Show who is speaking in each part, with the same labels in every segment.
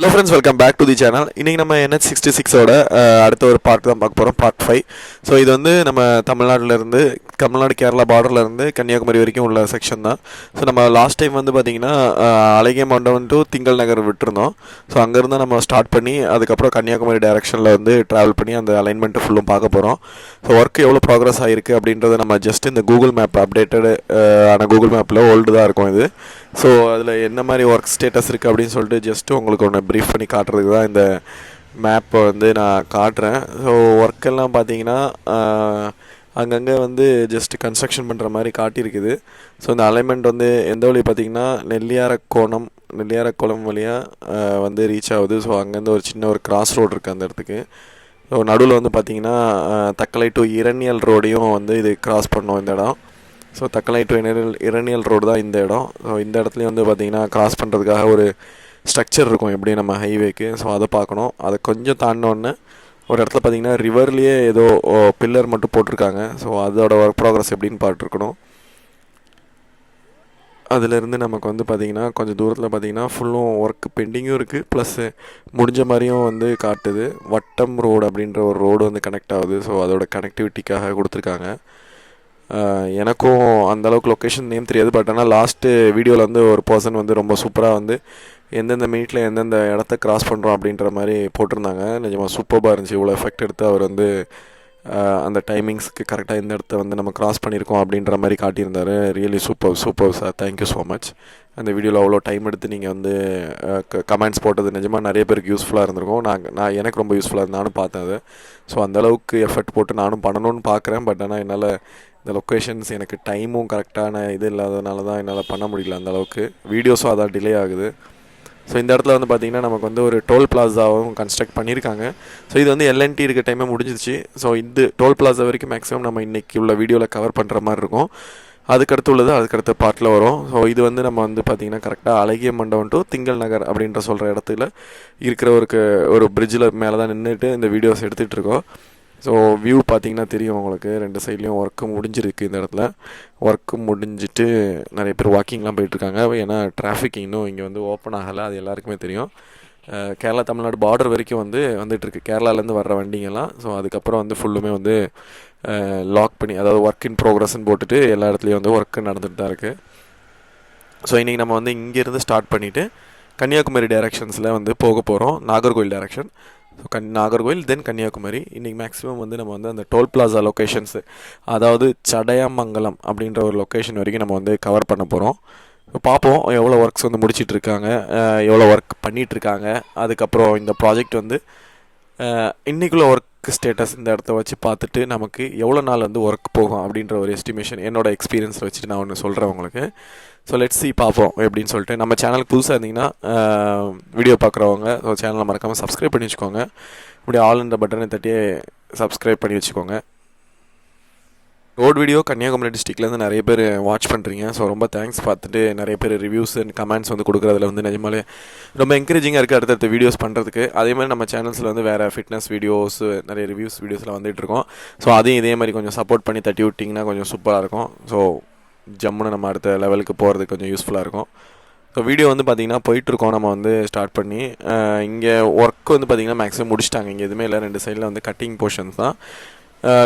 Speaker 1: Hello friends, welcome back to the channel. இன்றைக்கி நம்ம NH66ஓட அடுத்த ஒரு பார்ட் தான் பார்க்க போகிறோம், பார்ட் 5. ஸோ இது வந்து நம்ம தமிழ்நாடு கேரளா பார்டர்லேருந்து கன்னியாகுமரி வரைக்கும் உள்ள செக்ஷன் தான். ஸோ நம்ம லாஸ்ட் டைம் வந்து பார்த்திங்கன்னா அழகிய மண்டபம் டு திங்கள் நகர் விட்டுருந்தோம். ஸோ அங்கேருந்து நம்ம ஸ்டார்ட் பண்ணி அதுக்கப்புறம் கன்னியாகுமரி டைரெக்ஷனில் வந்து ட்ராவல் பண்ணி அந்த அலைன்மெண்ட்டு ஃபுல்லும் பார்க்க போகிறோம். ஸோ ஒர்க் எவ்வளோ ப்ராக்ரஸ் ஆகிருக்கு அப்படின்றத நம்ம ஜஸ்ட் இந்த கூகுள் மேப் அப்டேட்டடு ஆன கூகுள் மேப்பில் ஓல்டு தான் இருக்கும் இது. ஸோ அதில் என்ன மாதிரி ஒர்க் ஸ்டேட்டஸ் இருக்குது அப்படின்னு சொல்லிட்டு ஜஸ்ட்டு உங்களுக்கு ஒன்று ப்ரீஃப் பண்ணி காட்டுறதுக்கு தான் இந்த மேப்பை வந்து நான் காட்டுறேன். ஸோ ஒர்க்கெல்லாம் பார்த்தீங்கன்னா அங்கங்கே வந்து ஜஸ்ட் கன்ஸ்ட்ரக்ஷன் பண்ணுற மாதிரி காட்டியிருக்குது. ஸோ இந்த அலைன்மெண்ட் வந்து எந்த வழி பார்த்திங்கன்னா நெல்லியாரக்குளம் வழியாக வந்து ரீச் ஆகுது. ஸோ அங்கேருந்து ஒரு சின்ன ஒரு கிராஸ் ரோடு இருக்குது அந்த இடத்துக்கு. ஸோ நடுவில் வந்து பார்த்திங்கன்னா தக்கலை டு இரணியல் ரோடையும் வந்து இது கிராஸ் பண்ணோம் இந்த இடம். So Thuckalay to Eraniel road தான் இந்த இடம். ஸோ இந்த இடத்துலையும் வந்து பார்த்திங்கன்னா கிராஸ் பண்ணுறதுக்காக ஒரு ஸ்ட்ரக்சர் இருக்கும் எப்படி நம்ம ஹைவேக்கு. ஸோ அதை பார்க்கணும். அதை கொஞ்சம் தாண்டினோடனே ஒரு இடத்துல பார்த்திங்கன்னா ரிவர்லேயே ஏதோ பில்லர் மட்டும் போட்டிருக்காங்க. ஸோ அதோட ஒர்க் ப்ராக்ரஸ் எப்படின்னு பார்த்துருக்கணும். அதிலேருந்து நமக்கு வந்து பார்த்திங்கன்னா கொஞ்சம் தூரத்தில் பார்த்திங்கன்னா ஃபுல்லும் ஒர்க் பெண்டிங்கும் இருக்குது, ப்ளஸ்ஸு முடிஞ்ச மாதிரியும் வந்து காட்டுது. வட்டம் ரோடு அப்படின்ற ஒரு ரோடு வந்து கனெக்ட் ஆகுது. ஸோ அதோட கனெக்டிவிட்டிக்காக கொடுத்துருக்காங்க. எனக்கும் அந்தளவுக்கு லொக்கேஷன் நேம் தெரியாது. பட் ஆனால் லாஸ்ட்டு வீடியோவில் வந்து ஒரு பர்சன் வந்து ரொம்ப சூப்பராக வந்து எந்தெந்த மினிட்டில் எந்தெந்த இடத்த கிராஸ் பண்ணுறோம் அப்படின்ற மாதிரி போட்டிருந்தாங்க. நிஜமாக சூப்பராக இருந்துச்சு. இவ்வளோ எஃபெக்ட் எடுத்து அவர் வந்து அந்த டைமிங்ஸ்க்கு கரெக்டாக இந்த இடத்த வந்து நம்ம கிராஸ் பண்ணியிருக்கோம் அப்படின்ற மாதிரி காட்டியிருந்தார். Really super sir, thank you so much. அந்த வீடியோவில் அவ்வளோ டைம் எடுத்து நீங்கள் வந்து கமெண்ட்ஸ் போட்டது நிஜமாக நிறைய பேருக்கு யூஸ்ஃபுல்லாக இருந்திருக்கும். நான் எனக்கு ரொம்ப யூஸ்ஃபுல்லாக இருந்து நானும் பார்த்தேன் அது. ஸோ அந்தளவுக்கு எஃபெக்ட் போட்டு நானும் பண்ணணும்னு பார்க்குறேன். பட் ஆனால் என்னால் இந்த லொக்கேஷன்ஸ் எனக்கு டைமும் கரெக்டான இது இல்லாததுனால தான் என்னால் பண்ண முடியல அந்தளவுக்கு. வீடியோஸும் அதான் டிலே ஆகுது. ஸோ இந்த இடத்துல வந்து பார்த்திங்கன்னா நமக்கு வந்து ஒரு டோல் பிளாஸாவும் கன்ஸ்ட்ரக்ட் பண்ணியிருக்காங்க. ஸோ இது வந்து LNT இருக்க டைமே முடிஞ்சிருச்சு. ஸோ இந்த டோல் பிளாஸா வரைக்கும் மேக்ஸிமம் நம்ம இன்றைக்கி உள்ள வீடியோவில் கவர் பண்ணுற மாதிரி இருக்கும். அதுக்கடுத்து உள்ளது அதுக்கடுத்த பார்ட்டில் வரும். ஸோ இது வந்து நம்ம வந்து பார்த்திங்கன்னா கரெக்டாக அழகிய மண்டபம் டு திங்கள் நகர் அப்படின்ற சொல்கிற இடத்துல இருக்கிற ஒரு பிரிட்ஜில் மேலே தான் நின்றுட்டு இந்த வீடியோஸ் எடுத்துகிட்டு இருக்கோம். ஸோ வியூ பார்த்திங்கன்னா தெரியும் உங்களுக்கு. ரெண்டு சைட்லேயும் ஒர்க்கு முடிஞ்சிருக்கு. இந்த இடத்துல ஒர்க்கு முடிஞ்சிட்டு நிறைய பேர் வாக்கிங்லாம் போயிட்டுருக்காங்க. ஏன்னா டிராஃபிக் இன்னும் இங்கே வந்து ஓப்பன் ஆகலை, அது எல்லாருக்குமே தெரியும். கேரளா தமிழ்நாடு பார்டர் வரைக்கும் வந்துட்டுருக்கு கேரளாலேருந்து வர்ற வண்டிங்கெல்லாம். ஸோ அதுக்கப்புறம் வந்து ஃபுல்லுமே வந்து லாக் பண்ணி, அதாவது ஒர்க் இன் ப்ரோக்ரஸ்ன்னு போட்டுட்டு எல்லா இடத்துலையும் வந்து ஒர்க்கு நடந்துகிட்டு தான் இருக்குது. ஸோ இன்றைக்கி நம்ம வந்து இங்கேருந்து ஸ்டார்ட் பண்ணிவிட்டு கன்னியாகுமரி டைரெக்ஷன்ஸில் வந்து போக போகிறோம். நாகர்கோவில் டைரெக்ஷன். ஸோ நாகர்கோவில் தென் கன்னியாகுமரி. இன்றைக்கி மேக்ஸிமம் வந்து நம்ம வந்து அந்த டோல் பிளாஸா லொக்கேஷன்ஸு, அதாவது சடையாமங்கலம் அப்படின்ற ஒரு லொக்கேஷன் வரைக்கும் நம்ம வந்து கவர் பண்ண போகிறோம். பார்ப்போம் எவ்வளோ ஒர்க்ஸ் வந்து முடிச்சிட்ருக்காங்க, எவ்வளோ ஒர்க் பண்ணிகிட்ருக்காங்க. அதுக்கப்புறம் இந்த ப்ராஜெக்ட் வந்து இன்றைக்குள்ள ஒர்க் ஸ்டேட்டஸ் இந்த இடத்த வச்சு பார்த்துட்டு நமக்கு எவ்வளோ நாள் வந்து ஒர்க் போகும் அப்படின்ற ஒரு எஸ்டிமேஷன் என்னோடய எக்ஸ்பீரியன்ஸில் வச்சுட்டு நான் ஒன்று சொல்கிறேன் உங்களுக்கு. ஸோ லெட்ஸ் சி, பார்ப்போம் எப்படின்னு சொல்லிட்டு. நம்ம சேனலுக்கு புதுசாக இருந்தீங்கன்னா வீடியோ பார்க்குறவங்க ஸோ சேனலை மறக்காமல் சப்ஸ்கிரைப் பண்ணி வச்சுக்கோங்க. இப்படி ஆல் இந்த பட்டனை தட்டி சப்ஸ்கிரைப் பண்ணி வச்சுக்கோங்க. ரோட் வீடியோ கன்னியாகுமரி டிஸ்ட்ரிக்ட்லேருந்து நிறைய பேர் வாட்ச் பண்ணுறீங்க. ஸோ ரொம்ப தேங்க்ஸ். பார்த்துட்டு நிறைய பேர் ரிவ்யூஸ் அண்ட் கமெண்ட்ஸ் வந்து கொடுக்குறதுல வந்து நிஜமாலே ரொம்ப என்கரேஜிங்காக இருக்குது அடுத்தடுத்த வீடியோஸ் பண்ணுறதுக்கு. அதே மாதிரி நம்ம சேனல்ஸில் வந்து வேறு ஃபிட்னஸ் வீடியோஸ், நிறைய வீடியோஸ்லாம் வந்துகிட்ருக்கோம். ஸோ அதையும் இதே மாதிரி கொஞ்சம் சப்போர்ட் பண்ணி தட்டி விட்டிங்கன்னா கொஞ்சம் சூப்பராக இருக்கும். ஸோ ஜம்முன்னு நம்ம அடுத்த லெவலுக்கு போகிறதுக்கு கொஞ்சம் யூஸ்ஃபுல்லாக இருக்கும். ஸோ வீடியோ வந்து பார்த்திங்கன்னா போயிட்டுருக்கோம். நம்ம வந்து ஸ்டார்ட் பண்ணி இங்கே ஒர்க் வந்து பார்த்திங்கன்னா மேக்ஸிமம் முடிச்சிட்டாங்க. இங்கே எதுவுமே இல்லை, ரெண்டு சைடில் வந்து கட்டிங் போர்ஷன்ஸ் தான்.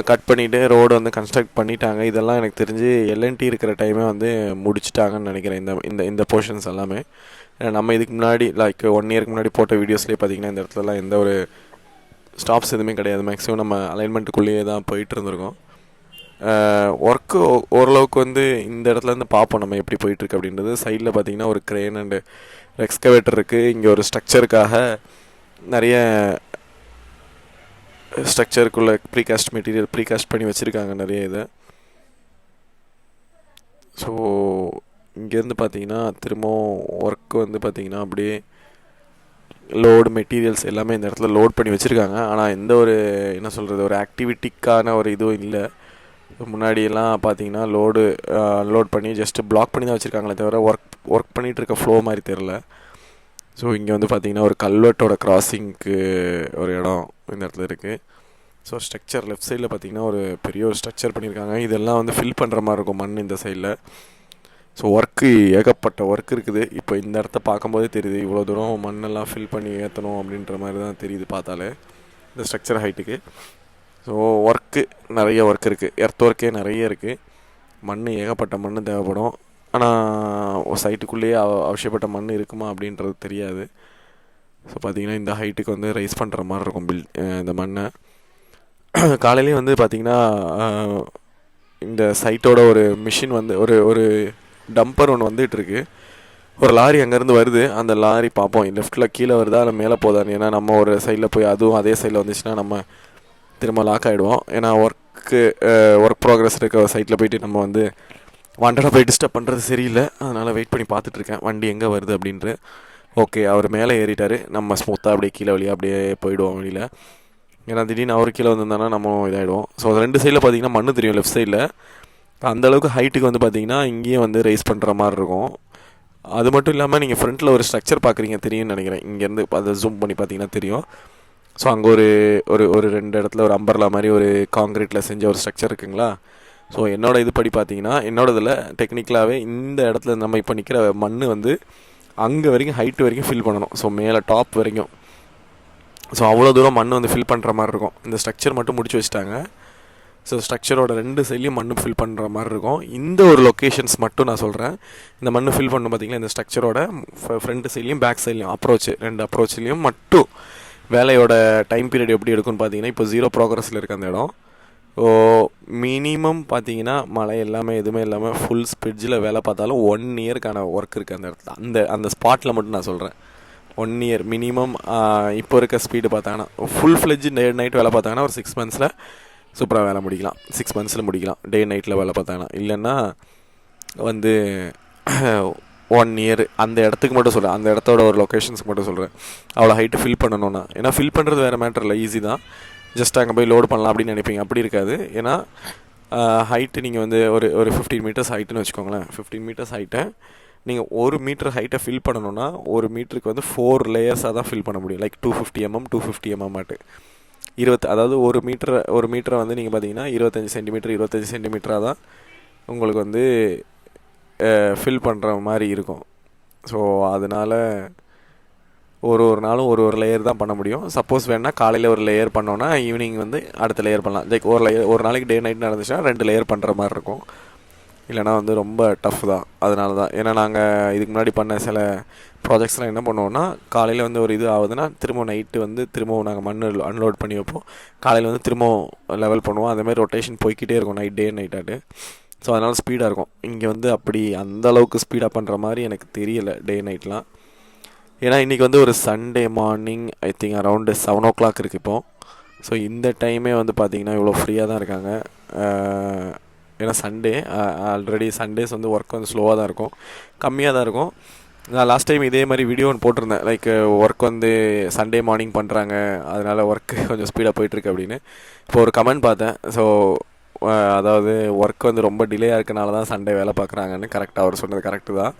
Speaker 1: கட் பண்ணிவிட்டு ரோடு வந்து கன்ஸ்ட்ரக்ட் பண்ணிட்டாங்க. இதெல்லாம் எனக்கு தெரிஞ்சு LNT இருக்கிற டைமே வந்து முடிச்சிட்டாங்கன்னு நினைக்கிறேன். இந்த போர்ஷன்ஸ் எல்லாமே நம்ம இதுக்கு முன்னாடி லைக் 1 இயருக்கு முன்னாடி போட்ட வீடியோஸ்லேயே பார்த்திங்கன்னா இந்த இடத்துலலாம் எந்த ஒரு ஸ்டாப்ஸ் எதுவுமே கிடையாது. மேக்ஸிமம் நம்ம அலைன்மெண்ட்டுக்குள்ளேயே தான் போயிட்டு இருந்திருக்கோம். ஒர்க்கு ஓரளவுக்கு வந்து இந்த இடத்துலேருந்து பார்ப்போம் நம்ம எப்படி போயிட்டுருக்கு அப்படின்றது. சைடில் பார்த்திங்கன்னா ஒரு க்ரெயின் அண்டு எக்ஸ்கவேட்டர் இருக்குது. இங்கே ஒரு ஸ்ட்ரக்சருக்காக நிறைய ஸ்ட்ரக்சருக்குள்ளே ப்ரீகாஸ்ட் பண்ணி வச்சுருக்காங்க நிறைய இதை. ஸோ இங்கேருந்து பார்த்திங்கன்னா திரும்பவும் ஒர்க்கு வந்து பார்த்திங்கன்னா அப்படியே லோடு மெட்டீரியல்ஸ் எல்லாமே இந்த இடத்துல லோட் பண்ணி வச்சுருக்காங்க. ஆனால் எந்த ஒரு என்ன சொல்கிறது, ஒரு ஆக்டிவிட்டிக்கான ஒரு இதுவும் இல்லை. முன்னாடியெல்லாம் பார்த்திங்கன்னா லோட் பண்ணி ஜஸ்ட்டு பிளாக் பண்ணி தான் வச்சுருக்காங்களே தவிர ஒர்க் பண்ணிகிட்டு இருக்க ஃப்ளோ மாதிரி தெரில. ஸோ இங்கே வந்து பார்த்திங்கன்னா ஒரு கல்வெட்டோட கிராசிங்க்கு ஒரு இடம் இந்த இடத்துல இருக்குது. ஸோ ஸ்ட்ரக்சர் லெஃப்ட் சைடில் பார்த்திங்கன்னா ஒரு பெரிய ஒரு ஸ்ட்ரக்சர் பண்ணியிருக்காங்க. இதெல்லாம் வந்து ஃபில் பண்ணுற மாதிரி இருக்கும் மண் இந்த சைடில். ஸோ ஒர்க்கு ஏகப்பட்ட ஒர்க் இருக்குது. இப்போ இந்த இடத்த பார்க்கும்போதே தெரியுது, இவ்வளோ தூரம் மண்ணெல்லாம் ஃபில் பண்ணி ஏற்றணும் அப்படின்ற மாதிரி தான் தெரியுது பார்த்தாலே இந்த ஸ்ட்ரக்சர் ஹைட்டுக்கு. ஸோ ஒர்க்கு நிறைய ஒர்க் இருக்குது, எர்த் ஒர்க்கே நிறைய இருக்குது. மண் ஏகப்பட்ட மண் தேவைப்படும். ஆனால் சைட்டுக்குள்ளேயே அவசியப்பட்ட மண் இருக்குமா அப்படின்றது தெரியாது. ஸோ பார்த்திங்கன்னா இந்த ஹைட்டுக்கு வந்து ரைஸ் பண்ணுற மாதிரி இருக்கும் இந்த மண்ணை. காலையிலேயே வந்து பார்த்திங்கன்னா இந்த சைட்டோட ஒரு மிஷின் வந்து ஒரு டம்பர் ஒன்று வந்துகிட்ருக்கு. ஒரு லாரி அங்கேருந்து வருது. அந்த லாரி பார்ப்போம் லெஃப்ட்டில் கீழே வருதா இல்லை மேலே போதான்னு. ஏன்னா நம்ம ஒரு சைடில் போய் அதுவும் அதே சைடில் வந்துச்சுன்னா நம்ம திரும்ப லாக் ஆகிடுவோம். ஏன்னா ஒர்க் ப்ராக்ரஸ் இருக்க சைட்டில் போயிட்டு நம்ம வந்து வாண்டடாக போய் டிஸ்டர்ப் பண்ணுறது சரியில்லை. அதனால் வெயிட் பண்ணி பார்த்துட்ருக்கேன் வண்டி எங்கே வருது அப்படின்ட்டு. ஓகே, அவர் மேலே ஏறிட்டார். நம்ம ஸ்மூத்தாக அப்படியே கீழே வழியாக அப்படியே போயிடுவோம் வெளியில். ஏன்னா திடீர்னு அவர் கீழே வந்திருந்தானா நம்ம இதாகிடுவோம். ஸோ அது ரெண்டு சைடில் பார்த்திங்கன்னா மண் தெரியும் லெஃப்ட் சைடில். அந்தளவுக்கு ஹைட்டுக்கு வந்து பார்த்திங்கன்னா இங்கேயும் வந்து ரைஸ் பண்ணுற மாதிரி இருக்கும். அது மட்டும் இல்லாமல் நீங்கள் ஃப்ரண்ட்டில் ஒரு ஸ்ட்ரக்சர் பார்க்குறீங்க, தெரியும்னு நினைக்கிறேன். இங்கேருந்து அதை ஜூம் பண்ணி பார்த்தீங்கன்னா தெரியும். ஸோ அங்கே ஒரு ரெண்டு இடத்துல ஒரு அம்பர்லா மாதிரி ஒரு காங்கிரீட்டில் செஞ்ச ஒரு ஸ்ட்ரக்சர் இருக்குங்களா. ஸோ இது படி பார்த்தீங்கன்னா என்னோடதில் டெக்னிக்கலாகவே இந்த இடத்துல நம்ம இப்போ நிற்கிற மண் வந்து அங்கே வரைக்கும் ஹைட்டு வரைக்கும் ஃபில் பண்ணணும். ஸோ மேலே டாப் வரைக்கும். ஸோ அவ்வளோ தூரம் மண் வந்து ஃபில் பண்ணுற மாதிரி இருக்கும். இந்த ஸ்ட்ரக்சர் மட்டும் முடிச்சு வச்சுட்டாங்க. ஸோ ஸ்ட்ரக்சரோட ரெண்டு சைட்லேயும் மண் ஃபில் பண்ணுற மாதிரி இருக்கும். இந்த ஒரு லொக்கேஷன்ஸ் மட்டும் நான் சொல்கிறேன். இந்த மண் ஃபில் பண்ணணும் பார்த்திங்கன்னா இந்த ஸ்ட்ரக்சரோட ஃப்ரண்ட் சைட்லேயும் பேக் சைட்லேயும் ரெண்டு அப்ரோச்லேயும் மட்டும் வேலையோட டைம் பீரியட் எப்படி எடுக்குன்னு பார்த்தீங்கன்னா இப்போ 0 ப்ராக்ரஸில் இருக்க அந்த இடம். ஸோ மினிமம் பார்த்தீங்கன்னா மழை எல்லாமே எதுவுமே இல்லாமல் ஃபுல் ஸ்பிட்ஜில் வேலை பார்த்தாலும் 1 இயருக்கான ஒர்க் இருக்குது அந்த இடத்துல. அந்த ஸ்பாட்டில் மட்டும் நான் சொல்கிறேன் 1 இயர் மினிமம். இப்போ இருக்க ஸ்பீடு பார்த்தாங்கன்னா ஃபுல் ஃப்ளெஜ் டே நைட் வேலை பார்த்தாங்கன்னா ஒரு 6 மந்த்ஸில் சூப்பராக வேலை முடிக்கலாம். 6 மந்த்ஸில் முடிக்கலாம் டே நைட்டில் வேலை பார்த்தாங்கன்னா. இல்லைன்னா வந்து 1 இயர். அந்த இடத்துக்கு மட்டும் சொல்கிறேன், அந்த இடத்தோட ஒரு லொக்கேஷன்ஸுக்கு மட்டும் சொல்கிறேன். அவ்வளோ ஹைட்டு ஃபில் பண்ணணும்னா. ஏன்னா ஃபில் பண்ணுறது வேறு மேட்டர் இல்லை, ஈஸி தான். ஜஸ்ட் அங்கே போய் லோடு பண்ணலாம் அப்படின்னு நினைப்பீங்க. அப்படி இருக்காது. ஏன்னா ஹைட்டு நீங்கள் வந்து ஒரு 15 மீட்டர்ஸ் ஹைட்டுன்னு வச்சுக்கோங்களேன். 15 மீட்டர்ஸ் ஹைட்டை நீங்கள் 1 மீட்டர் ஹைட்டை ஃபில் பண்ணணுன்னா 1 மீட்டருக்கு வந்து 4 லேயர்ஸாக தான் ஃபில் பண்ண முடியும். லைக் 250 mm 250 mm ஆட்டு அதாவது 1 மீட்டரை வந்து நீங்கள் பார்த்தீங்கன்னா 25 சென்டிமீட்டராக தான் உங்களுக்கு வந்து ஃபில் பண்ணுற மாதிரி இருக்கும். ஸோ அதனால் ஒரு நாளும் ஒரு லேயர் தான் பண்ண முடியும். சப்போஸ் வேணால் காலையில் ஒரு லேயர் பண்ணோன்னா ஈவினிங் வந்து அடுத்த லேயர் பண்ணலாம். லைக் ஒரு நாளைக்கு டே நைட் நடந்துச்சுன்னா 2 லேயர் பண்ணுற மாதிரி இருக்கும். இல்லைனா வந்து ரொம்ப டஃப் தான். அதனால தான். ஏன்னா நாங்கள் இதுக்கு முன்னாடி பண்ண சில ப்ராஜெக்ட்ஸ்லாம் என்ன பண்ணுவோன்னா காலையில் வந்து ஒரு இது ஆகுதுன்னா திரும்ப நைட்டு வந்து திரும்பவும் நாங்கள் மண் அன்லோட் பண்ணி வைப்போம். காலையில் வந்து திரும்பவும் லெவல் பண்ணுவோம். அதேமாதிரி ரொட்டேஷன் போய்கிட்டே இருக்கும் டே நைட்டாட்டு. ஸோ அதனால் ஸ்பீடாக இருக்கும். இங்கே வந்து அப்படி அந்தளவுக்கு ஸ்பீடாக பண்ணுற மாதிரி எனக்கு தெரியலை டே நைட்லாம். ஏன்னா இன்றைக்கி வந்து ஒரு Sunday morning I think around 7 o'clock இருக்குது இப்போது. ஸோ இந்த டைமே வந்து பார்த்திங்கன்னா இவ்வளோ ஃப்ரீயாக தான் இருக்காங்க. ஏன்னா சண்டே ஆல்ரெடி சண்டேஸ் வந்து ஒர்க் வந்து ஸ்லோவாக தான் இருக்கும், கம்மியாக தான் இருக்கும். நான் லாஸ்ட் டைம் இதே மாதிரி வீடியோ ஒன்று போட்டிருந்தேன். லைக் ஒர்க் வந்து சண்டே மார்னிங் பண்ணுறாங்க, அதனால் ஒர்க்கு கொஞ்சம் ஸ்பீடாக போயிட்டுருக்கு அப்படின்னு. இப்போ ஒரு கமெண்ட் பார்த்தேன். ஸோ அதாவது ஒர்க் வந்து ரொம்ப டிலேயாக இருக்கனால தான் சண்டே வேலை பார்க்குறாங்கன்னு. கரெக்டாக அவர் சொன்னது கரெக்டு தான்.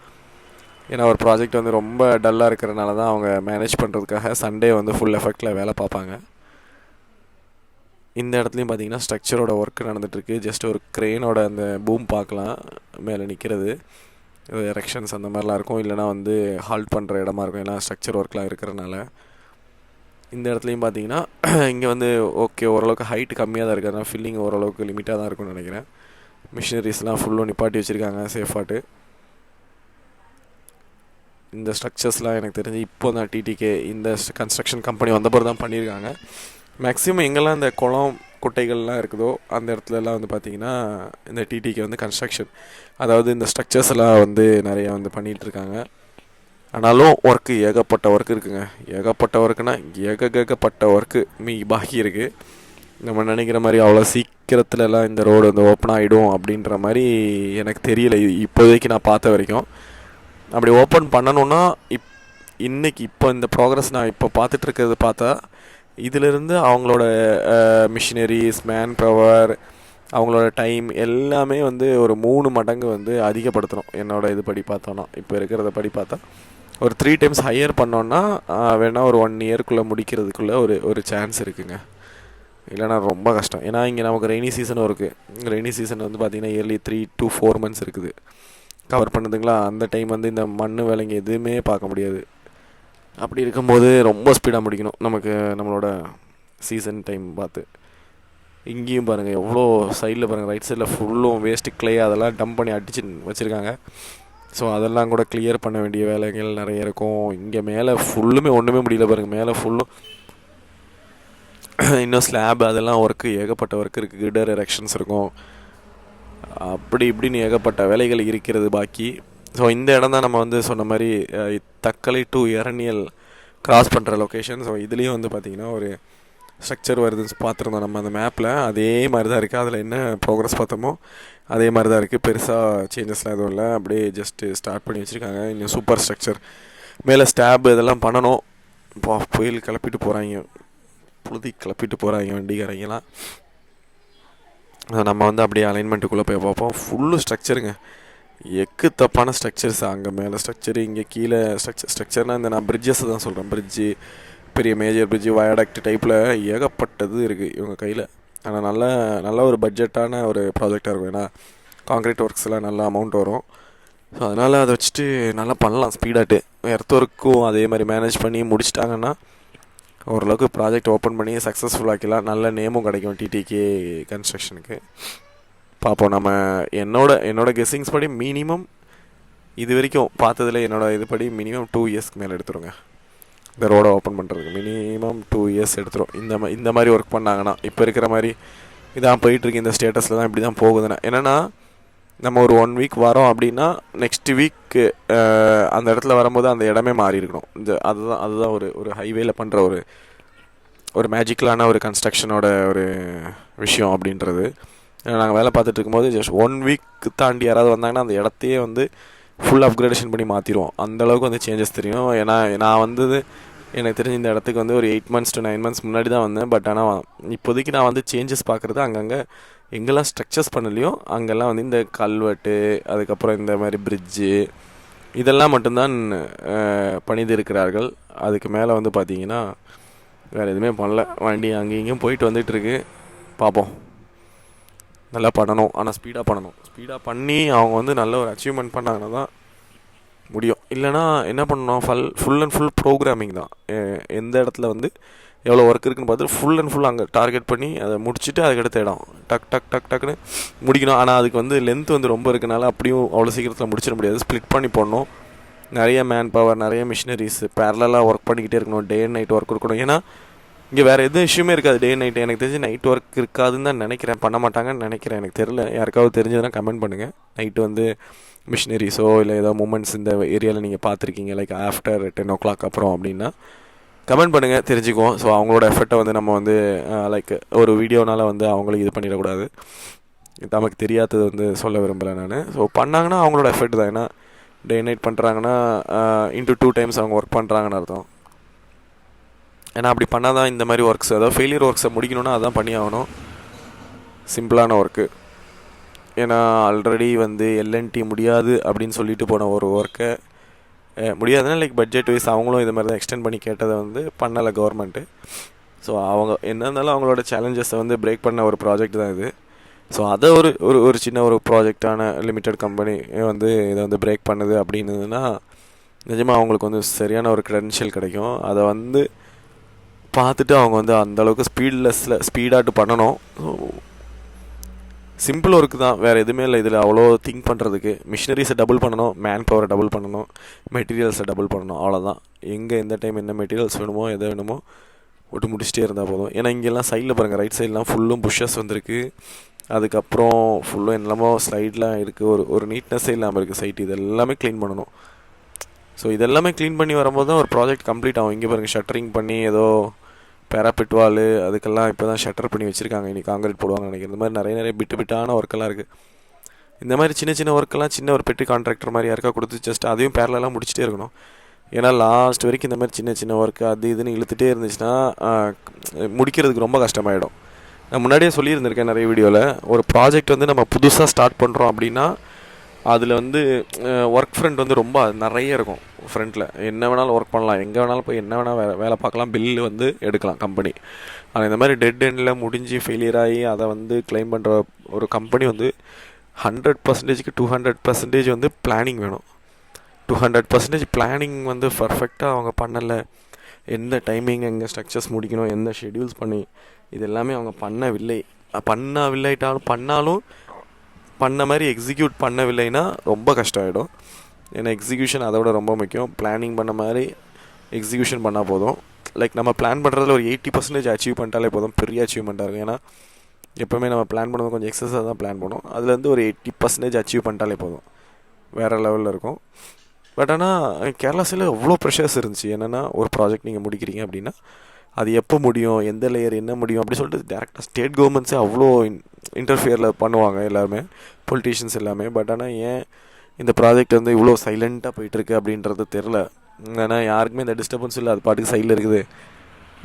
Speaker 1: ஏன்னா ஒரு ப்ராஜெக்ட் வந்து ரொம்ப டல்லாக இருக்கிறனால தான் அவங்க மேனேஜ் பண்ணுறதுக்காக சண்டே வந்து ஃபுல் எஃபெக்டில் வேலை பார்ப்பாங்க. இந்த இடத்துலையும் பார்த்தீங்கன்னா ஸ்ட்ரக்சரோட ஒர்க் நடந்துகிட்ருக்கு. ஜஸ்ட் ஒரு க்ரெயினோட அந்த பூம் பார்க்கலாம் மேலே நிற்கிறது. எரெக்ஷன்ஸ் அந்த மாதிரிலாம் இருக்கும். இல்லைனா வந்து ஹால்ட் பண்ணுற இடமா இருக்கும். ஏன்னா ஸ்ட்ரக்சர் ஒர்க்லாம் இருக்கிறனால. இந்த இடத்துலையும் பார்த்தீங்கன்னா இங்கே வந்து ஓகே ஓரளவுக்கு ஹைட்டு கம்மியாக தான் இருக்குது. அதனால் ஃபில்லிங் ஓரளவுக்கு லிமிட்டாக தான் இருக்கும்னு நினைக்கிறேன். மிஷினரிஸ்லாம் ஃபுல்லும் நிப்பாட்டி வச்சுருக்காங்க சேஃபாட்டு. இந்த ஸ்ட்ரக்சர்ஸ்லாம் எனக்கு தெரிஞ்சு இப்போ தான் டிடிகே இந்த கன்ஸ்ட்ரக்ஷன் கம்பெனி வந்தப்பறம் தான் பண்ணியிருக்காங்க. மேக்ஸிமம் எங்கெல்லாம் இந்த குளம் குட்டைகள்லாம் இருக்குதோ அந்த இடத்துலலாம் வந்து பார்த்திங்கன்னா இந்த டிடிகே வந்து கன்ஸ்ட்ரக்ஷன், அதாவது இந்த ஸ்ட்ரக்சர்ஸ் எல்லாம் வந்து நிறையா வந்து பண்ணிகிட்ருக்காங்க. ஆனாலும் ஒர்க்கு ஏகப்பட்ட ஒர்க் இருக்குங்க. ஏகப்பட்ட ஒர்க்குனா ஏகப்பட்ட ஒர்க்கு பாக்கி இருக்குது. நம்ம நினைக்கிற மாதிரி அவ்வளோ சீக்கிரத்துலலாம் இந்த ரோடு வந்து ஓப்பன் ஆகிடும் அப்படின்ற மாதிரி எனக்கு தெரியல இப்போதைக்கு நான் பார்த்த வரைக்கும். அப்படி ஓப்பன் பண்ணணுன்னா இப்போ இந்த ப்ராக்ரஸ் நான் இப்போ பார்த்துட்ருக்கிறது பார்த்தா இதிலிருந்து அவங்களோட மிஷினரிஸ், மேன் பவர், அவங்களோட டைம் எல்லாமே வந்து ஒரு 3 மடங்கு வந்து அதிகப்படுத்தணும். என்னோட இது படி பார்த்தோன்னா இப்போ இருக்கிறத படி பார்த்தா ஒரு 3 times ஹையர் பண்ணோன்னா வேணால் ஒரு 1 இயர்க்குள்ளே முடிக்கிறதுக்குள்ளே ஒரு சான்ஸ் இருக்குங்க. இல்லைனா ரொம்ப கஷ்டம். ஏன்னா இங்கே நமக்கு ரெய்னி சீசனும் இருக்குது. ரெய்னி சீசன் வந்து பார்த்திங்கன்னா இயர்லி 3 to 4 months இருக்குது. கவர் பண்ணுதுங்களா, அந்த டைம் வந்து இந்த மண் வேலைங்க எதுவுமே பார்க்க முடியாது. அப்படி இருக்கும்போது ரொம்ப ஸ்பீடாக முடிக்கணும் நமக்கு நம்மளோட சீசன் டைம் பார்த்து. இங்கேயும் பாருங்கள் எவ்வளோ சைடில் பாருங்கள், ரைட் சைடில் ஃபுல்லும் வேஸ்ட்டு க்ளே அதெல்லாம் டம்ப் பண்ணி அடிச்சு வச்சுருக்காங்க. ஸோ அதெல்லாம் கூட கிளியர் பண்ண வேண்டிய வேலைகள் நிறைய இருக்கும். இங்கே மேலே ஃபுல்லுமே ஒன்றுமே முடியல பாருங்கள், மேலே ஃபுல்லும் இன்னும் ஸ்லாப் அதெல்லாம் ஒர்க்கு ஏகப்பட்ட ஒர்க் இருக்குது. கிடர் எரெக்ஷன்ஸ் இருக்கும், அப்படி இப்படின்னு ஏகப்பட்ட வேலைகள் இருக்கிறது பாக்கி. ஸோ இந்த இடம் தான் நம்ம வந்து சொன்ன மாதிரி தக்கலை டு எரணியல் கிராஸ் பண்ணுற லொக்கேஷன். ஸோ இதுலேயும் வந்து பார்த்திங்கன்னா ஒரு ஸ்ட்ரக்சர் வருதுன்னு பார்த்துருந்தோம் நம்ம அந்த மேப்பில். அதே மாதிரி தான் இருக்குது, அதில் என்ன ப்ரோக்ரஸ் பார்த்தோமோ அதே மாதிரி தான் இருக்குது. பெருசாக சேஞ்சஸ்லாம் எதுவும் இல்லை, அப்படியே ஜஸ்ட்டு ஸ்டார்ட் பண்ணி வச்சுருக்காங்க. இன்னும் சூப்பர் ஸ்ட்ரக்சர் மேலே ஸ்டாப் இதெல்லாம் பண்ணணும். இப்போ புயல் கிளப்பிட்டு போகிறாங்க, புழுதி கிளப்பிட்டு போகிறாங்க வண்டிக்காரங்கலாம். நம்ம வந்து அப்படியே அலைன்மெண்ட்டுக்குள்ளே போய் பார்ப்போம். ஃபுல்லு ஸ்ட்ரக்சருங்க, எக்கு தப்பான ஸ்ட்ரக்சர்ஸ். அங்கே மேலே ஸ்ட்ரக்சரு, இங்கே கீழே ஸ்ட்ரக்சர்னால் இந்த நான் பிரிட்ஜஸ் தான் சொல்கிறேன். பிரிட்ஜு, பெரிய மேஜர் பிரிட்ஜு, வயடாக்ட் டைப்பில் ஏகப்பட்டது இருக்குது இவங்க கையில். ஆனால் நல்ல ஒரு பட்ஜெட்டான ஒரு ப்ராஜெக்டாக இருக்கும். ஏன்னா காங்க்ரீட் ஒர்க்ஸ்லாம் நல்ல அமௌண்ட் வரும். ஸோ அதனால் அதை வச்சுட்டு நல்லா பண்ணலாம் ஸ்பீடாட்டு. எர்த் ஒர்க்கும் அதே மாதிரி மேனேஜ் பண்ணி முடிச்சிட்டாங்கன்னா ஓரளவுக்கு ப்ராஜெக்ட் ஓப்பன் பண்ணி சக்ஸஸ்ஃபுல்லாக்கிலாம். நல்ல நேமும் கிடைக்கும் டிடிகே கன்ஸ்ட்ரக்ஷனுக்கு. பார்ப்போம். நம்ம என்னோட கெஸ்ஸிங்ஸ் படி மினிமம் இது வரைக்கும் பார்த்ததில் என்னோடய இது படி மினிமம் 2 இயர்ஸ்க்கு மேலே எடுத்துருங்க இந்த ரோடை ஓப்பன் பண்ணுறதுக்கு. மினிமம் 2 இயர்ஸ் எடுத்துரும். இந்த மாதிரி ஒர்க் பண்ணாங்கன்னா, இப்போ இருக்கிற மாதிரி இதான் போயிட்டுருக்கு, இந்த ஸ்டேட்டஸில் தான் இப்படி தான் போகுதுன்னா. என்னென்னா நம்ம ஒரு 1 வீக் வரோம் அப்படின்னா நெக்ஸ்ட் வீக் அந்த இடத்துல வரும்போது அந்த இடமே மாறி இருக்கணும். அதுதான் ஒரு ஹைவேல பண்ணுற ஒரு மேஜிக்கலான ஒரு கன்ஸ்ட்ரக்ஷனோட ஒரு விஷயம் அப்படின்றது. நாங்கள் வேலை பார்த்துட்டு இருக்கும்போது ஜஸ்ட் 1 வீக் தாண்டி யாராவது வந்தாங்கன்னா அந்த இடத்தையே வந்து ஃபுல் அப்கிரேடேஷன் பண்ணி மாற்றிடுவோம். அந்தளவுக்கு வந்து சேஞ்சஸ் தெரியும். ஏன்னா நான் வந்தது எனக்கு தெரிஞ்ச இந்த இடத்துக்கு வந்து ஒரு 8 months to 9 months முன்னாடி தான் வந்தேன். பட் ஆனால் இப்போதைக்கு நான் வந்து சேஞ்சஸ் பார்க்குறது அங்கங்கே எங்கெல்லாம் ஸ்ட்ரக்சர்ஸ் பண்ணலையோ அங்கெல்லாம் வந்து இந்த கல்வெட்டு, அதுக்கப்புறம் இந்த மாதிரி பிரிட்ஜு இதெல்லாம் மட்டும்தான் பண்ணியிருக்கிறார்கள். அதுக்கு மேலே வந்து பார்த்திங்கன்னா வேறு எதுவுமே பண்ணல. வண்டி அங்கேயும் இங்கேயும் போயிட்டு வந்துட்டுருக்கு. பார்ப்போம், நல்லா பண்ணணும். ஆனால் ஸ்பீடாக பண்ணணும். ஸ்பீடாக பண்ணி அவங்க வந்து நல்ல ஒரு அச்சீவ்மெண்ட் பண்ணாங்கன்னா தான் முடியும். இல்லைனா என்ன பண்ணணும், ஃபுல் அண்ட் ஃபுல் ப்ரோக்ராமிங் தான். எந்த இடத்துல வந்து எவ்வளோ ஒர்க் இருக்குன்னு பார்த்துட்டு ஃபுல் அண்ட் ஃபுல் அங்கே டார்கெட் பண்ணி அதை முடிச்சுட்டு அதுக்கடுத்த இடம் டக்குன்னு முடிக்கணும். ஆனால் அதுக்கு வந்து லென்த் வந்து ரொம்ப இருக்கனால அப்படியும் அவ்வளோ சீக்கிரத்தில் முடிச்சிட முடியாது. ஸ்ப்ளிட் பண்ணி போடணும். நிறைய மேன் பவர், நிறைய மிஷினரிஸ் பேரலாக ஒர்க் பண்ணிக்கிட்டே இருக்கணும். டே அண்ட் நைட் ஒர்க் இருக்கணும். ஏன்னா இங்கே வேறு எதுவும் இஷ்யூமே இருக்காது டே நைட்டு. எனக்கு தெரிஞ்சு நைட் ஒர்க் இருக்காதுன்னு தான் நினைக்கிறேன், பண்ண மாட்டாங்கன்னு நினைக்கிறேன். எனக்கு தெரியல, யாருக்காவது தெரிஞ்சதுன்னா கமெண்ட் பண்ணுங்கள். நைட்டு வந்து மிஷினரிஸோ இல்லை ஏதோ மூமெண்ட்ஸ் இந்த ஏரியாவில் நீங்கள் பார்த்துருக்கீங்க லைக் ஆஃப்டர் 10 o'clock அப்புறம் அப்படின்னா கமெண்ட் பண்ணுங்கள், தெரிஞ்சுக்குவோம். ஸோ அவங்களோட எஃபர்ட்டை வந்து நம்ம வந்து லைக் ஒரு வீடியோனால் வந்து அவங்களுக்கு இது பண்ணிடக்கூடாது. நமக்கு தெரியாதது வந்து சொல்ல விரும்பலை நான். ஸோ பண்ணாங்கன்னா அவங்களோட எஃபர்ட் தான். ஏன்னா டே நைட் பண்ணுறாங்கன்னா இன்ட்டு 2 times அவங்க ஒர்க் பண்ணுறாங்கன்னு அர்த்தம். ஏன்னா அப்படி பண்ணால் தான் இந்த மாதிரி ஒர்க்ஸ், அதாவது ஃபெயிலியர் ஒர்க்ஸை முடிக்கணுன்னா அதான் பண்ணி ஆகணும். சிம்பிளான ஒர்க்கு. ஏன்னா ஆல்ரெடி வந்து எல்என்டி முடியாது அப்படின்னு சொல்லிட்டு போன ஒரு ஒர்க்கை முடியாதுன்னா லைக் பட்ஜெட் வைஸ் அவங்களும் இது மாதிரி தான் எக்ஸ்டெண்ட் பண்ணி கேட்டதை வந்து பண்ணலை கவர்மெண்ட்டு. ஸோ அவங்க என்ன இருந்தாலும் அவங்களோட சேலஞ்சஸை வந்து பிரேக் பண்ண ஒரு ப்ராஜெக்ட் தான் இது. ஸோ அதை ஒரு சின்ன ஒரு ப்ராஜெக்டான லிமிட்டட் கம்பெனி வந்து இதை வந்து பிரேக் பண்ணுது அப்படின்னதுன்னா நிஜமாக அவங்களுக்கு வந்து சரியான ஒரு க்ரெடென்ஷியல் கிடைக்கும். அதை வந்து பார்த்துட்டு அவங்க வந்து அந்தளவுக்கு ஸ்பீடாட்டு பண்ணணும். சிம்பிள் ஒர்க்கு தான், வேறு எதுவுமே இல்லை இதில் அவ்வளோ திங்க் பண்ணுறதுக்கு. மிஷினரிஸை டபுள் பண்ணணும், மேன் பவரை டபுள் பண்ணணும், மெட்டீரியல்ஸை டபுள் பண்ணணும், அவ்வளோதான். எங்கே எந்த டைம் என்ன மெட்டீரியல்ஸ் வேணுமோ எதை வேணுமோ போட்டு முடிச்சுட்டே இருந்தால் போதும். ஏன்னா இங்கெல்லாம் சைடில் பாருங்கள், ரைட் சைட்லாம் ஃபுல்லும் புஷ்ஷஸ் வந்திருக்கு. அதுக்கப்புறம் ஃபுல்லும் எல்லாமோ ஸ்லைட்லாம் இருக்குது. ஒரு நீட்னஸ்ஸே இல்லாமல் இருக்குது சைட். இது எல்லாமே க்ளீன் பண்ணணும். ஸோ இதெல்லாமே க்ளீன் பண்ணி வரும்போது தான் ஒரு ப்ராஜெக்ட் கம்ப்ளீட் ஆகும். இங்கே பாருங்கள், ஷட்டரிங் பண்ணி ஏதோ பேராபிட் வால் அதுக்கெல்லாம் இப்போ தான் ஷட்டர் பண்ணி வச்சுருக்காங்க. இன்றைக்கி காங்கிரீட் போடுவாங்க நினைக்கிறேன். இந்த மாதிரி நிறைய பிட்டான ஒர்க்கெல்லாம் இருக்குது. இந்த மாதிரி சின்ன ஒர்க்கெல்லாம் சின்ன ஒரு பெட்டி கான்ட்ராக்டர் மாதிரி யாருக்கா கொடுத்து ஜஸ்ட் அதையும் பேரலாக முடிச்சுட்டே இருக்கணும். ஏன்னா லாஸ்ட் வரைக்கும் இந்த மாதிரி சின்ன ஒர்க்கு அது இதுன்னு இழுத்துட்டே இருந்துச்சுன்னா முடிக்கிறதுக்கு ரொம்ப கஷ்டமாயிடும். நான் முன்னாடியே சொல்லியிருந்திருக்கேன் நிறைய வீடியோவில், ஒரு ப்ராஜெக்ட் வந்து நம்ம புதுசாக ஸ்டார்ட் பண்ணுறோம் அப்படின்னா அதில் வந்து ஒர்க் ஃப்ரண்ட் வந்து ரொம்ப நிறைய இருக்கும். ஃப்ரண்ட்டில் என்ன வேணாலும் ஒர்க் பண்ணலாம், எங்கே வேணாலும் போய் என்ன வேணால் வேலை பார்க்கலாம், பில்லு வந்து எடுக்கலாம் கம்பெனி. ஆனால் இந்த மாதிரி டெட் எண்டில் முடிஞ்சு ஃபெயிலியர் ஆகி அதை வந்து கிளைம் பண்ணுற ஒரு கம்பெனி வந்து 100%க்கு 200% வந்து பிளானிங் வேணும். 200% பிளானிங் வந்து பர்ஃபெக்டாக அவங்க பண்ணலை. எந்த டைமிங், எங்கே ஸ்ட்ரக்சர்ஸ் முடிக்கணும், எந்த ஷெடியூல்ஸ் பண்ணி, இது எல்லாமே அவங்க பண்ணாலும் பண்ண மாதிரி எக்ஸிக்யூட் பண்ணவில்லைன்னா ரொம்ப கஷ்டம் ஆகிடும். ஏன்னா எக்ஸிக்யூஷன் அதோட ரொம்ப முக்கியம். பிளானிங் பண்ண மாதிரி எக்ஸிக்யூஷன் பண்ணால் போதும். லைக் நம்ம பிளான் பண்ணுறதுல ஒரு 80% அச்சீவ் பண்ணிட்டாலே போதும், பெரிய அச்சீவ்மெண்ட்டாக இருக்கும். ஏன்னா எப்போவுமே நம்ம பிளான் பண்ணுறது கொஞ்சம் எக்ஸஸாக தான் பிளான் பண்ணுவோம். அதுலேருந்து ஒரு 80% அச்சீவ் பண்ணிட்டாலே போதும், வேறு லெவலில் இருக்கும். பட் ஆனால் கேரளா சைடில் அவ்வளோ ப்ரெஷர்ஸ் இருந்துச்சு. என்னென்னா ஒரு ப்ராஜெக்ட் நீங்கள் முடிக்கிறீங்க அப்படின்னா அது எப்போ முடியும், எந்த லேயர் என்ன முடியும் அப்படி சொல்லிட்டு டேரெக்டாக ஸ்டேட் கவர்மெண்ட்ஸே அவ்வளோ இன்டர்ஃபியரில் பண்ணுவாங்க எல்லாருமே, பொலிட்டீஷியன்ஸ் எல்லாமே. பட் ஆனால் ஏன் இந்த ப்ராஜெக்ட் வந்து இவ்வளோ சைலண்ட்டாக போயிட்டுருக்கு அப்படின்றது தெரில. ஏன்னா யாருக்குமே இந்த டிஸ்டர்பன்ஸ் இல்லை, அது பாட்டுக்கு சைடில் இருக்குது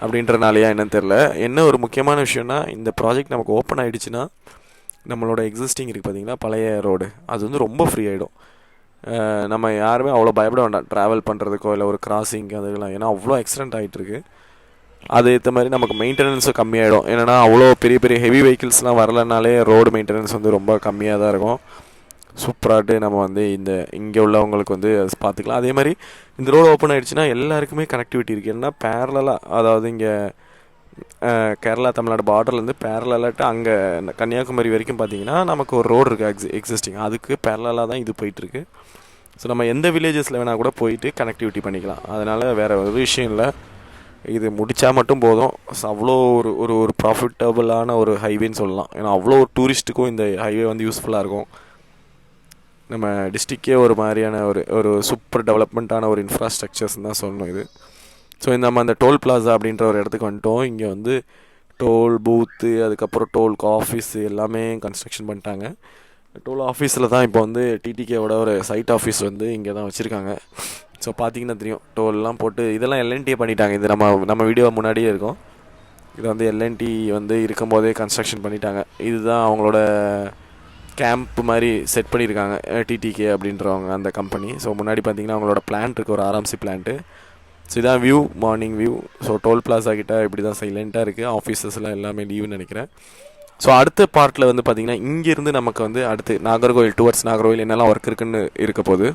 Speaker 1: அப்படின்றனாலையா என்னன்னு தெரில. என்ன ஒரு முக்கியமான விஷயம்னா, இந்த ப்ராஜெக்ட் நமக்கு ஓப்பன் ஆகிடுச்சுன்னா நம்மளோட எக்ஸிஸ்டிங் இருக்குது பார்த்தீங்கன்னா பழைய ரோடு, அது வந்து ரொம்ப ஃப்ரீ ஆகிடும். நம்ம யாருமே அவ்வளோ பயப்பட வேண்டாம் ட்ராவல் பண்ணுறதுக்கோ இல்லை ஒரு கிராசிங் அதுக்கெல்லாம். ஏன்னா அவ்வளோ ஆக்சிடென்ட் ஆகிட்டுருக்கு. அது ஏற்ற மாதிரி நமக்கு மெயின்டெனன்ஸும் கம்மியாகிடும். ஏன்னா அவ்வளோ பெரிய பெரிய ஹெவி வெஹிக்கிள்ஸ்லாம் வரலனாலே ரோடு மெயின்டெனன்ஸ் வந்து ரொம்ப கம்மியாக தான் இருக்கும். சூப்பராகிட்டு நம்ம வந்து இங்கே உள்ளவங்களுக்கு வந்து அது பார்த்துக்கலாம். அதே மாதிரி இந்த ரோடு ஓப்பன் ஆகிடுச்சுன்னா எல்லாருக்குமே கனெக்டிவிட்டி இருக்குது. ஏன்னா பேரலாக, அதாவது இங்கே கேரளா தமிழ்நாடு பார்டர்லேருந்து பேரலாட்டு அங்கே கன்னியாகுமரி வரைக்கும் பார்த்தீங்கன்னா நமக்கு ஒரு ரோடு இருக்குது எக்ஸிஸ்டிங். அதுக்கு பேரலாக தான் இது போயிட்டுருக்கு. ஸோ நம்ம எந்த வில்லேஜஸில் வேணால் கூட போயிட்டு கனெக்டிவிட்டி பண்ணிக்கலாம். அதனால் வேறு ஒரு விஷயம் இல்லை, இது முடித்தா மட்டும் போதும். அவ்வளோ ஒரு ப்ராஃபிட்டபுளான ஒரு ஹைவேன்னு சொல்லலாம். ஏன்னா அவ்வளோ ஒரு டூரிஸ்ட்டுக்கும் இந்த ஹைவே வந்து யூஸ்ஃபுல்லாக இருக்கும். நம்ம டிஸ்ட்ரிக்டே ஒரு மாதிரியான ஒரு சூப்பர் டெவலப்மெண்ட்டான ஒரு இன்ஃப்ராஸ்ட்ரக்சர்ஸ்ன்னு தான் சொல்லணும் இது. ஸோ நம்ம அந்த டோல் பிளாசா அப்படின்ற ஒரு இடத்துக்கு வந்துட்டோம். இங்கே வந்து டோல் பூத்து, அதுக்கப்புறம் டோல் ஆஃபீஸு எல்லாமே கன்ஸ்ட்ரக்ஷன் பண்ணிட்டாங்க. டோல் ஆஃபீஸில் தான் இப்போ வந்து டிடிகேவோட ஒரு சைட் ஆஃபீஸ் வந்து இங்கே தான் வச்சுருக்காங்க. ஸோ பார்த்தீங்கன்னா தெரியும், டோல்லாம் போட்டு இதெல்லாம் எல்என்டியே பண்ணிட்டாங்க. இது நம்ம வீடியோ முன்னாடியே இருக்கும். இது வந்து எல்என்டி வந்து இருக்கும்போதே கன்ஸ்ட்ரக்ஷன் பண்ணிட்டாங்க. இதுதான் அவங்களோட கேம்ப் மாதிரி செட் பண்ணியிருக்காங்க டிடிகே அப்படின்றவங்க அந்த கம்பெனி. ஸோ முன்னாடி பார்த்தீங்கன்னா அவங்களோட பிளான்ட் இருக்குது, ஒரு ஆர்எம்சி பிளான்ட்டு. ஸோ இதான் view, morning view. So toll plaza கிட்ட இப்படி தான் சைலண்ட்டாக இருக்குது. ஆஃபீஸஸ்லாம் எல்லாமே லீவுன்னு நினைக்கிறேன். ஸோ அடுத்த பார்ட்டில் வந்து பார்த்திங்கன்னா இங்கேருந்து நமக்கு வந்து அடுத்து நாகர்கோவில் டுவர்ட்ஸ் நாகர்கோவில் என்னெல்லாம் ஒர்க் இருக்குன்னு இருக்க போகுது.